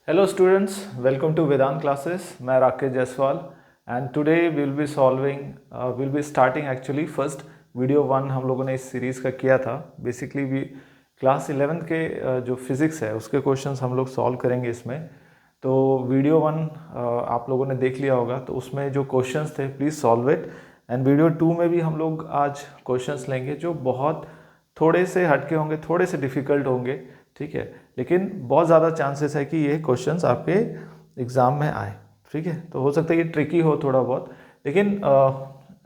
Hello students, welcome to Vedant classes. मैं Rakesh Jaiswal and today we'll be starting actually first video 1 हम लोगों ने इस सीरीज़ का किया था. बेसिकली भी क्लास 11th के जो फिज़िक्स है उसके क्वेश्चंस हम लोग सॉल्व करेंगे इसमें. तो वीडियो 1 आप लोगों ने देख लिया होगा, तो उसमें जो क्वेश्चंस थे please solve it. And video 2 में भी हम लोग आज क्वेश्चंस लेंगे जो बहुत थोड़े से हटके होंगे, थोड़े से डिफ़िकल्ट होंगे, ठीक है, लेकिन बहुत ज़्यादा चांसेस है कि ये क्वेश्चंस आपके एग्ज़ाम में आए. ठीक है, तो हो सकता है ये ट्रिकी हो थोड़ा बहुत, लेकिन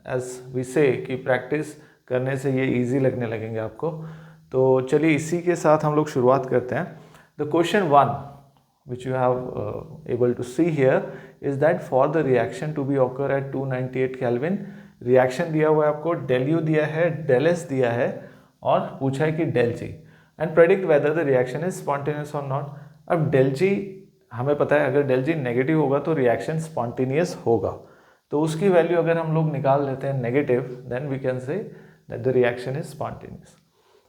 एज वी से कि प्रैक्टिस करने से ये इजी लगने लगेंगे आपको. तो चलिए इसी के साथ हम लोग शुरुआत करते हैं. The question 1 which you have able to see here is that for the reaction to be occur at 298 Kelvin, reaction दिया हुआ है आपको, del U दिया है, del S दिया है और पूछा है कि del G and predict whether the reaction is spontaneous और नॉट. अब del G हमें पता है, अगर del G नेगेटिव होगा तो रिएक्शन स्पॉन्टेनियस होगा. तो उसकी वैल्यू अगर हम लोग निकाल लेते हैं negative, then we can say that the reaction is spontaneous.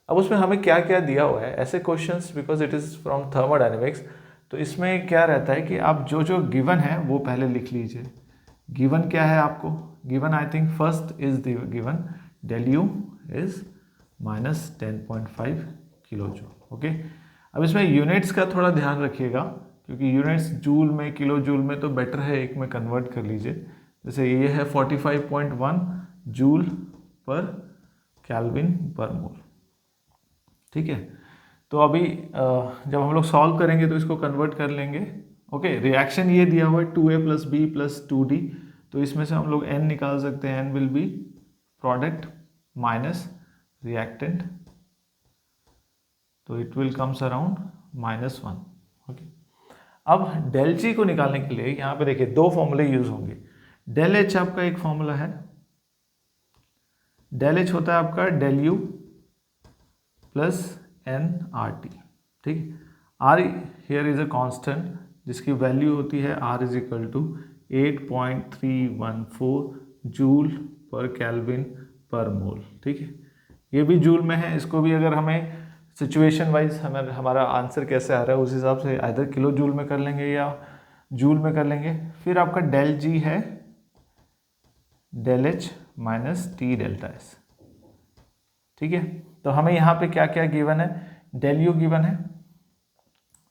अब उसमें हमें क्या क्या दिया हुआ है ऐसे questions, because it is from thermodynamics. तो इसमें क्या रहता है कि आप जो जो गिवन है वो पहले लिख लीजिए. गिवन क्या है आपको? Given I think first is the given del U is -10.5 kilo joule. Okay, अब इसमें यूनिट्स का थोड़ा ध्यान रखिएगा, क्योंकि यूनिट्स जूल में, किलो जूल में तो बेटर है एक में कन्वर्ट कर लीजिए. जैसे ये है 45.1 joule per kelvin per mole. ठीक है, तो अभी जब हम लोग सॉल्व करेंगे तो इसको कन्वर्ट कर लेंगे. ओके, रिएक्शन ये दिया हुआ है 2A + B + 2D, तो इसमें से हम लोग n निकाल सकते हैं. n will be product minus reactant, तो it will comes around -1. Okay, अब del G को निकालने के लिए यहाँ पे देखिए दो फॉर्मूले यूज होंगे. del H आपका एक फॉर्मूला है, del H होता है आपका del U प्लस nRT. ठीक, R here is a constant जिसकी वैल्यू होती है R is equal to 8.314 joule per kelvin per mole. ठीक है, ये भी जूल में है. इसको भी अगर हमें सिचुएशन वाइज हमें हमारा आंसर कैसे आ रहा है उस हिसाब से आइदर किलो जूल में कर लेंगे या जूल में कर लेंगे. फिर आपका del G है del H minus T delta S. ठीक है, तो हमें यहाँ पे क्या क्या गिवन है? del U गिवन है,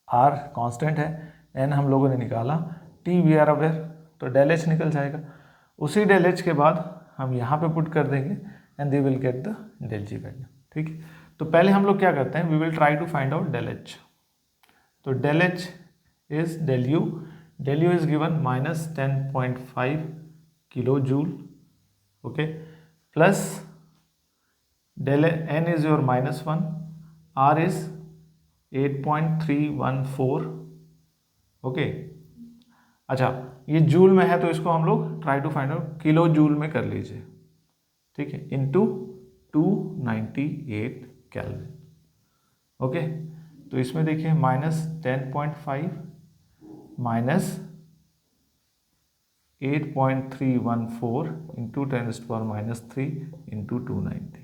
R कांस्टेंट है, N हम लोगों ने निकाला, T वी आर अवेयर, तो del H निकल जाएगा. उसी del H के बाद हम यहाँ पे पुट कर देंगे and they will get the del G value. ठीक है, तो पहले हम लोग क्या करते हैं, we will try to find out del H. तो del H is del U. del U is given -10.5 kilo joule. Okay, plus del N is your -1, R is 8.314. Okay, अच्छा ये जूल में है तो इसको हम लोग try to find out kilo joule में कर लीजिए. ठीक है, इनटू 298 केल्विन. ओके, तो इसमें देखिए -10.5 माइनस 8.314 इंटू 10⁻³ इंटू 290.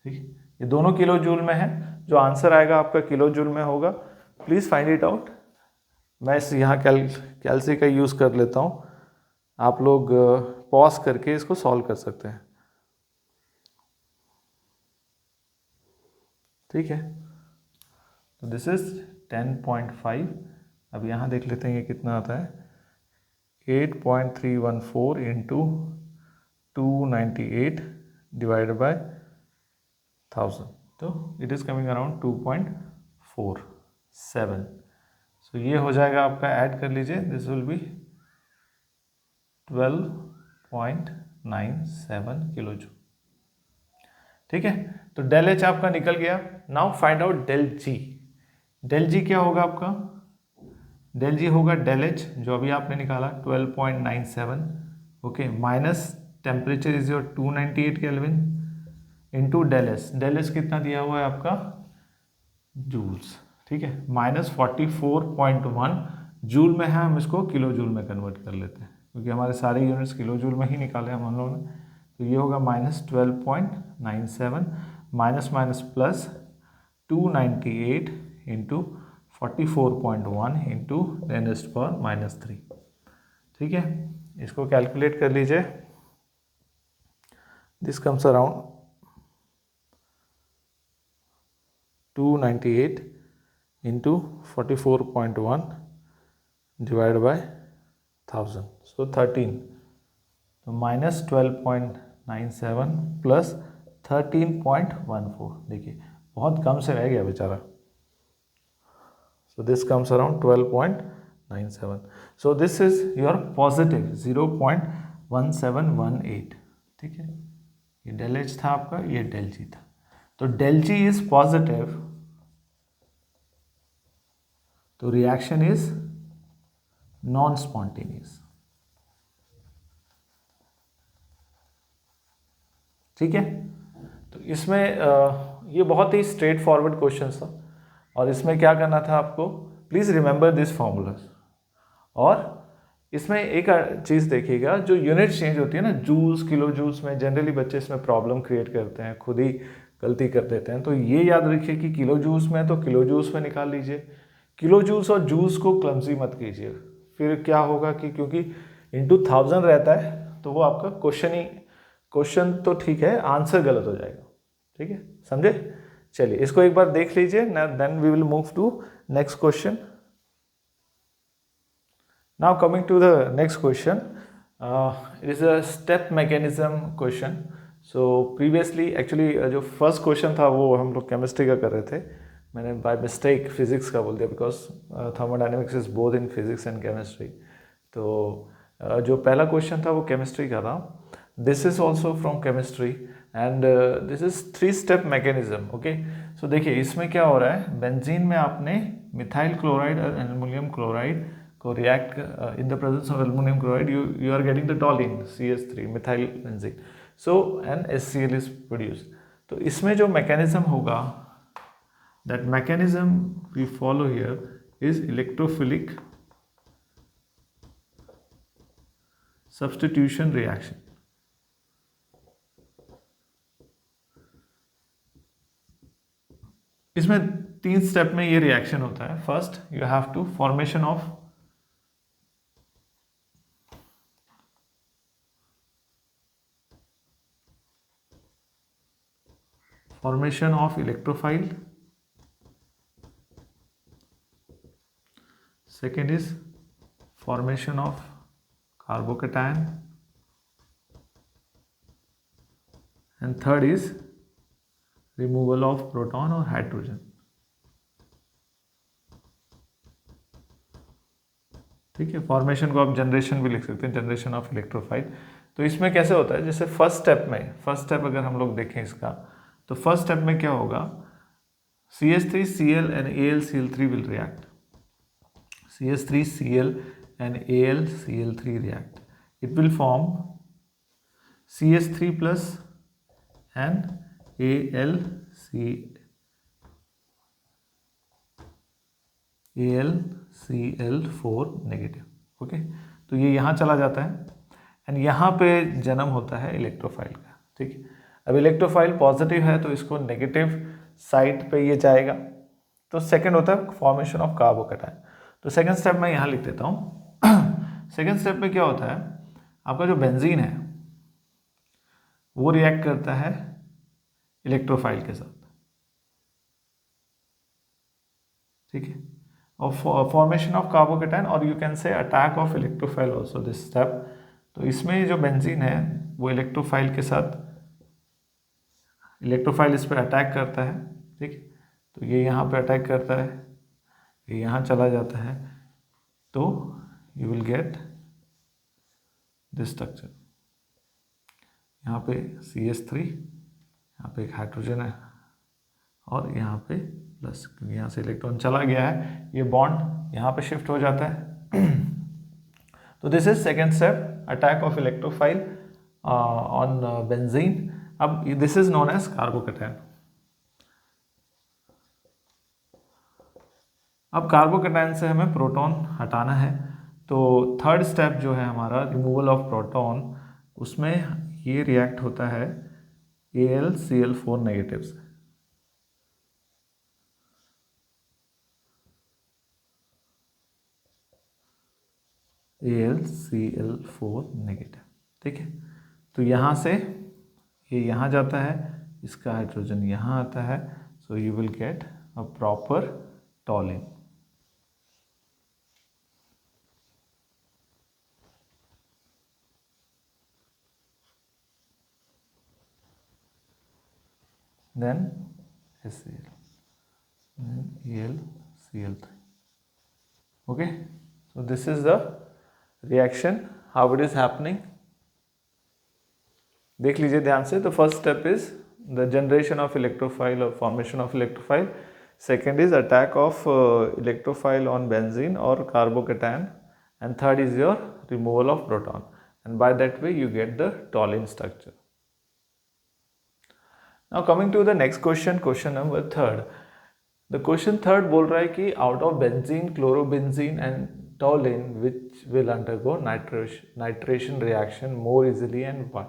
ठीक, ये दोनों किलो जूल में है. जो आंसर आएगा आपका किलो जूल में होगा. Please find it out. मैं इस यहाँ कैलसी का यूज़ कर लेता हूँ, आप लोग पॉज करके इसको सॉल्व कर सकते हैं. ठीक है, तो दिस इज 10.5. अब यहाँ देख लेते हैं ये कितना आता है. 8.314 इंटू 298 डिवाइडेड बाय 1000, तो इट इज़ कमिंग अराउंड 2.47. सो ये हो जाएगा आपका, ऐड कर लीजिए, this will be 12.97 kilo joule. ठीक है, तो del H आपका निकल गया. Now find out del G. del G क्या होगा आपका? del G होगा del H जो अभी आपने निकाला 12.97. Okay, minus temperature is your 298 kelvin into del S. del S कितना दिया हुआ है आपका? जूल्स. ठीक है, -44.1 जूल में है, हम इसको किलो जूल में कन्वर्ट कर लेते हैं क्योंकि हमारे सारे यूनिट्स किलो जूल में ही निकाले हम लोगों ने. तो ये होगा -12.97 माइनस प्लस 298 इंटू 44.1 इंटू 10⁻³ ठीक है, इसको कैलकुलेट कर लीजिए। This comes around 298 into 44.1 divide by 1000, सो 13, तो -12.97 प्लस 13.14, देखिए बहुत कम से रह गया बेचारा। So this comes around 12.97. So this is your positive 0.1718, ठीक है। ये डेल एच था आपका, ये डेल जी था। तो डेल जी इज पॉजिटिव, तो रिएक्शन इज नॉन स्पॉन्टेनियस, ठीक है। तो इसमें ये बहुत ही स्ट्रेट फॉरवर्ड क्वेश्चन था, और इसमें क्या करना था आपको, प्लीज़ रिमेंबर दिस फॉर्मूलाज। और इसमें एक चीज़ देखिएगा, जो यूनिट चेंज होती है ना, जूल्स किलो जूल्स में, जनरली बच्चे इसमें प्रॉब्लम क्रिएट करते हैं, खुद ही गलती कर देते हैं। तो ये याद रखिए कि किलो जूल्स में तो किलो जूल्स में निकाल लीजिए, किलो जूल्स और जूल्स को क्लमजी मत कीजिए, फिर क्या होगा कि क्योंकि इंटू 1000 रहता है तो वो आपका क्वेश्चन तो ठीक है, आंसर गलत हो जाएगा, ठीक है, समझे। चलिए इसको एक बार देख लीजिए, then we will move to next question. Now coming to the next question, it is a step mechanism question. So previously actually जो फर्स्ट क्वेश्चन था वो हम लोग केमिस्ट्री का कर रहे थे, मैंने बाय मिस्टेक फिजिक्स का बोल दिया, because thermodynamics is both in physics and chemistry. तो जो पहला क्वेश्चन था वो केमिस्ट्री का था। This is also from chemistry and this is 3 step mechanism, okay. So देखिए इसमें क्या हो रहा है, बेंजीन में आपने मिथाइल क्लोराइड और एल्युमिनियम क्लोराइड को react in the presence of aluminium chloride you are getting the toluene CH3 methyl benzene, so an HCl is produced. तो इसमें जो मैकेनिज्म होगा, that mechanism we follow here is electrophilic substitution reaction. इसमें 3 step में ये reaction होता है। First you have to formation of electrophile, second is formation of carbocation, and third is removal of proton or hydrogen, ठीक है। Formation को आप generation भी लिख सकते हैं, जनरेशन ऑफ इलेक्ट्रोफाइल। तो इसमें कैसे होता है, जैसे फर्स्ट स्टेप अगर हम लोग देखें इसका, तो फर्स्ट स्टेप में क्या होगा, CH3Cl and AlCl3 will react, CH3Cl and AlCl3 react, it will form CH3 plus and AlCl4 negative, okay. तो ये यहाँ चला जाता है एंड यहाँ पे जन्म होता है इलेक्ट्रोफाइल का, ठीक है। अब इलेक्ट्रोफाइल पॉजिटिव है तो इसको नेगेटिव साइड पे ये जाएगा। तो सेकंड होता है फॉर्मेशन ऑफ कार्बोकैटायन। तो सेकंड स्टेप मैं यहाँ लिख देता हूँ। सेकंड स्टेप में क्या होता है, आपका जो बेंजीन है वो रिएक्ट करता है इलेक्ट्रोफाइल के साथ, ठीक है, और फॉर्मेशन ऑफ कार्बोकैटायन, और you can say attack of electrophile also this step. तो इसमें जो बेंजीन है वो इलेक्ट्रोफाइल के साथ, इलेक्ट्रोफाइल इस पर अटैक करता है, ठीक है। तो ये यहाँ पे अटैक करता है, ये यहाँ चला जाता है, तो you will get this structure. यहाँ पे CH3, यहाँ पे एक हाइड्रोजन है और यहाँ पे प्लस, क्योंकि यहाँ से इलेक्ट्रॉन चला गया है, ये बॉन्ड यहाँ पे शिफ्ट हो जाता है। तो this is second step, attack of electrophile on benzene. अब this is known as carbocation. अब कार्बोकैटायन से हमें प्रोटॉन हटाना है, तो थर्ड स्टेप जो है हमारा रिमूवल ऑफ प्रोटॉन, उसमें ये रिएक्ट होता है AlCl4 नेगेटिव से। AlCl4 negative. ठीक है, तो यहाँ से ये यहाँ जाता है, इसका हाइड्रोजन यहाँ आता है, so you will get a proper टॉलिन। Then HCl, then AlCl3. Okay, so this is the reaction, how it is happening. देख लीजिए ध्यान से। तो first step is the generation of electrophile और formation of electrophile, second is attack of electrophile on benzene और carbocation, and third is your removal of proton, and by that way you get the toluene structure. Now coming to the next question, question number third. The question third बोल रहा है कि out of benzene, chlorobenzene and toluene which will undergo nitration reaction more easily and why.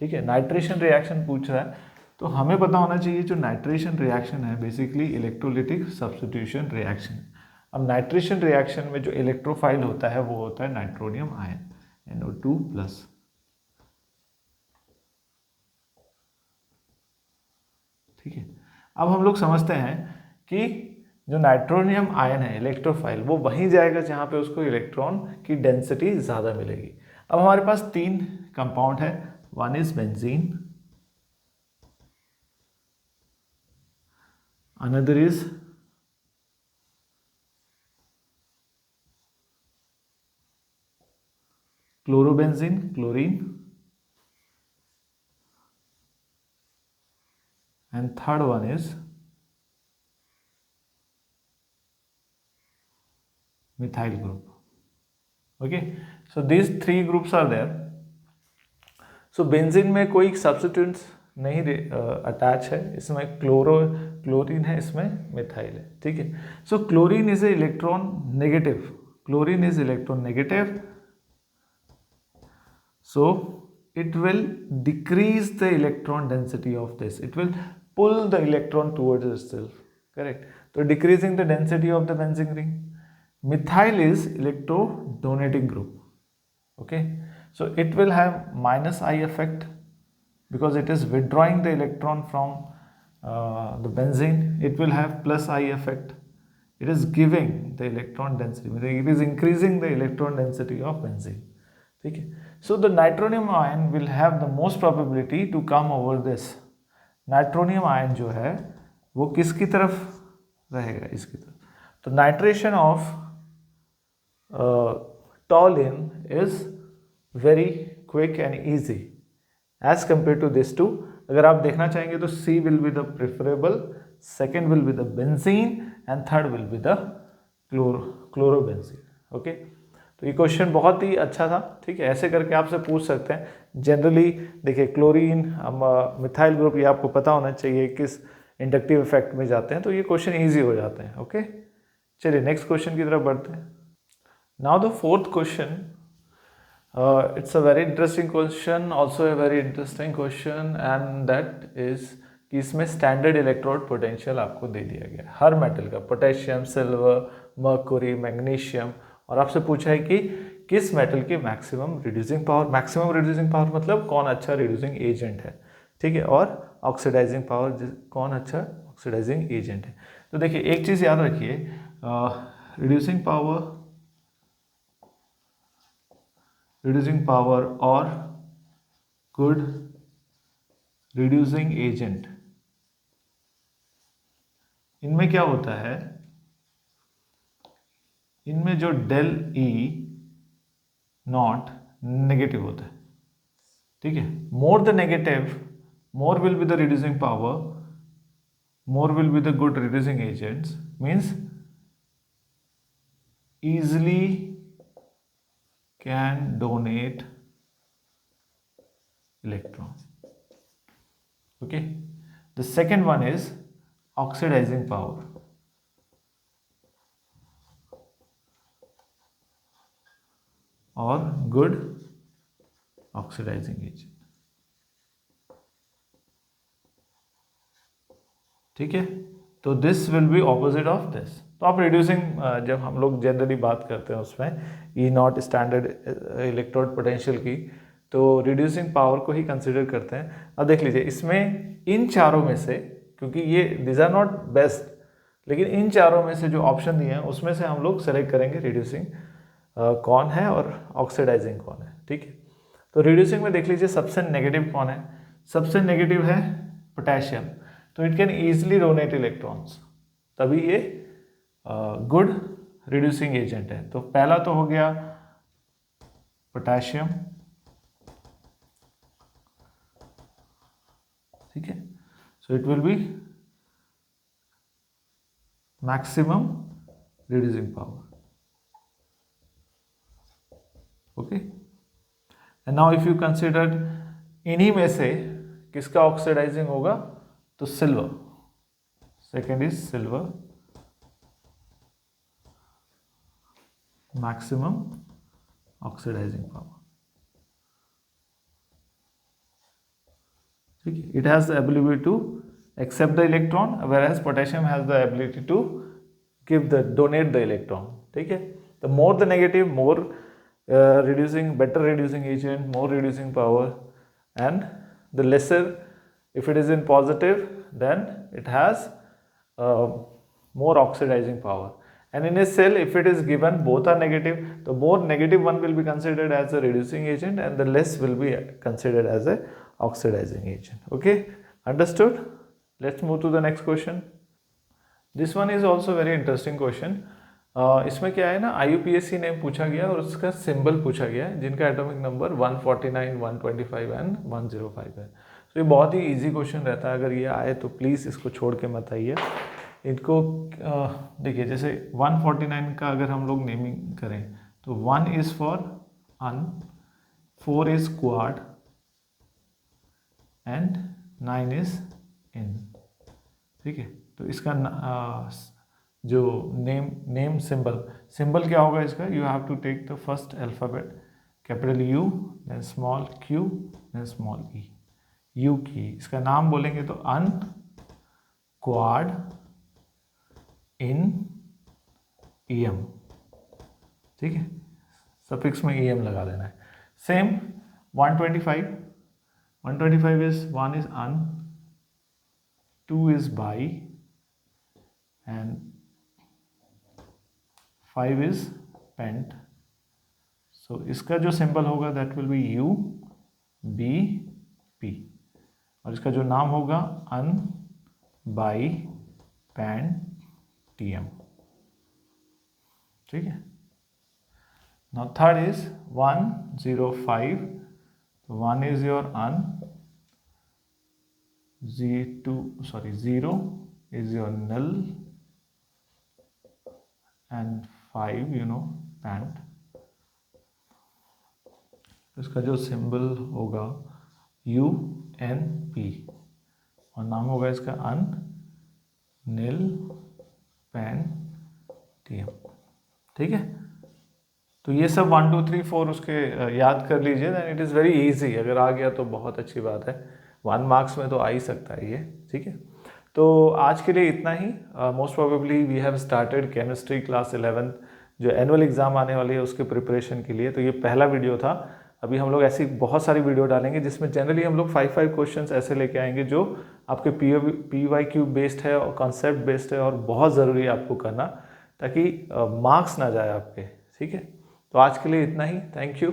ठीक है, nitration reaction पूछ रहा है, तो हमें पता होना चाहिए जो नाइट्रेशन रिएक्शन है बेसिकली इलेक्ट्रोलिटिक सब्स्टिट्यूशन रिएक्शन। अब नाइट्रेशन रिएक्शन में जो इलेक्ट्रोफाइल होता है वो होता है नाइट्रोनियम आयन NO2+। ठीक है, अब हम लोग समझते हैं कि जो नाइट्रोनियम आयन है इलेक्ट्रोफाइल, वो वहीं जाएगा जहां पे उसको इलेक्ट्रॉन की डेंसिटी ज़्यादा मिलेगी। अब हमारे पास तीन कंपाउंड है, one is benzene, another is chlorobenzene, chlorine, and third one is methyl group. Okay, so these three groups are there. So benzene में कोई सब्स्टिट्यूएंट्स नहीं अटैच है, इसमें क्लोरीन है, इसमें मिथाइल है। ठीक है, so chlorine is a electron negative, chlorine is electron negative, so it will decrease the electron density of this, it will pull the electron towards itself, correct? So decreasing the density of the benzene ring. Methyl is electrodonating group, okay, so it will have minus I effect because it is withdrawing the electron from the benzene. It will have plus I effect, it is giving the electron density, it is increasing the electron density of benzene. ठीक है, so the nitronium ion will have the most probability to come over this. Nitronium ion जो है वो किसकी तरफ रहेगा, इसकी तरफ। तो nitration of toluene is very quick and easy as compare to this two. अगर आप देखना चाहेंगे तो C will be the preferable, second will be the benzene, and third will be the chlorobenzene. Okay, तो ये क्वेश्चन बहुत ही अच्छा था। ठीक है, ऐसे करके आपसे पूछ सकते हैं। जनरली देखिए क्लोरीन, मिथाइल ग्रुप, ये आपको पता होना चाहिए किस इंडक्टिव इफेक्ट में जाते हैं, तो ये क्वेश्चन इजी हो जाते हैं। ओके, चलिए नेक्स्ट क्वेश्चन की तरफ बढ़ते हैं। Now the fourth question, it's a very interesting question, also a very interesting question, and that is कि इसमें स्टैंडर्ड इलेक्ट्रोड पोटेंशियल आपको दे दिया गया हर मेटल का, पोटेशियम, सिल्वर, मर्क्यूरी, मैग्नीशियम, और आपसे पूछा है कि किस मेटल की maximum reducing power. Maximum reducing power मतलब कौन अच्छा रिड्यूसिंग एजेंट है। ठीक है, और ऑक्सीडाइजिंग पावर, कौन अच्छा ऑक्सीडाइजिंग एजेंट है। तो देखिए एक चीज़ याद रखिए, रिड्यूसिंग पावर और गुड रिड्यूसिंग एजेंट, इनमें क्या होता है, इनमें जो डेल ई नॉट नेगेटिव होता है। ठीक है, more the negative, more will be the reducing power, more will be the good reducing agents, means easily can donate electron. Okay, the second one is oxidizing power, or good oxidizing agent. ठीक है, तो this will be opposite of this. तो आप reducing जब हम लोग generally बात करते हैं उसमें ई नॉट स्टैंडर्ड इलेक्ट्रोड पोटेंशियल की, तो रिड्यूसिंग पावर को ही कंसिडर करते हैं। अब देख लीजिए इसमें इन चारों में से, क्योंकि ये दिस आर नॉट बेस्ट, लेकिन इन चारों में से जो ऑप्शन दिए हैं उसमें से हम लोग सेलेक्ट करेंगे रिड्यूसिंग कौन है और ऑक्सीडाइजिंग कौन है। ठीक है, तो रिड्यूसिंग में देख लीजिए सबसे नेगेटिव कौन है, सबसे नेगेटिव है पोटेशियम, तो it can easily donate electrons, तभी ये गुड रिड्यूसिंग एजेंट है। तो पहला तो हो गया पोटेशियम, ठीक है, so it will be maximum reducing power, okay. And now if you consider इन्हीं में से किसका ऑक्सीडाइजिंग होगा, तो silver, second is silver, maximum oxidizing power, ठीक है। it has the ability to accept the electron, whereas potassium has the ability to donate the electron, ठीक है। the more the negative, more better reducing agent, more reducing power, and the lesser if it is in positive, then it has more oxidizing power. And in a cell, if it is given both are negative, the more negative one will be considered as a reducing agent and the less will be considered as a oxidizing agent. Okay, understood? Let's move to the next question. This one is also very interesting question. इसमें क्या है ना, IUPAC ने पूछा गया और उसका symbol पूछा गया है, जिनका एटॉमिक नंबर 149, 125 एंड 105 है। तो ये बहुत ही इजी क्वेश्चन रहता है, अगर ये आए तो प्लीज़ इसको छोड़ के मत आइए। इनको देखिए, जैसे 149 का अगर हम लोग नेमिंग करें तो 1 is for on, 4 is quad and 9 is in, ठीक है। तो इसका जो नेम सिंबल क्या होगा इसका, you have to take the first alphabet, capital U, then small q, then small e, U की। इसका नाम बोलेंगे तो अन क्वाड इन EM, ठीक है, सफिक्स में EM लगा देना है। Same 125 is 1 is un, 2 is bi and 5 is pent. So इसका जो सिंबल होगा दैट विल बी UBP, और इसका जो नाम होगा अन बाई पेंट TM, ठीक है। Now third is 105, 1 is your un, 0 is your null and 5 pant। इसका जो सिंबल होगा UNP और नाम होगा इसका अन नील पेन TM, ठीक है। तो ये सब 1 2 3 4 उसके याद कर लीजिए, then it is very easy. अगर आ गया तो बहुत अच्छी बात है, 1 मार्क्स में तो आ ही सकता है ये, ठीक है। तो आज के लिए इतना ही। Most probably we have started chemistry class 11 जो एनुअल एग्जाम आने वाली है उसके प्रिपरेशन के लिए। तो ये पहला वीडियो था। अभी हम लोग ऐसी बहुत सारी वीडियो डालेंगे जिसमें जनरली हम लोग 5 क्वेश्चंस ऐसे लेके आएंगे जो आपके PYQ बेस्ड है और कॉन्सेप्ट बेस्ड है और बहुत ज़रूरी है आपको करना, ताकि मार्क्स ना जाए आपके, ठीक है। तो आज के लिए इतना ही। Thank you.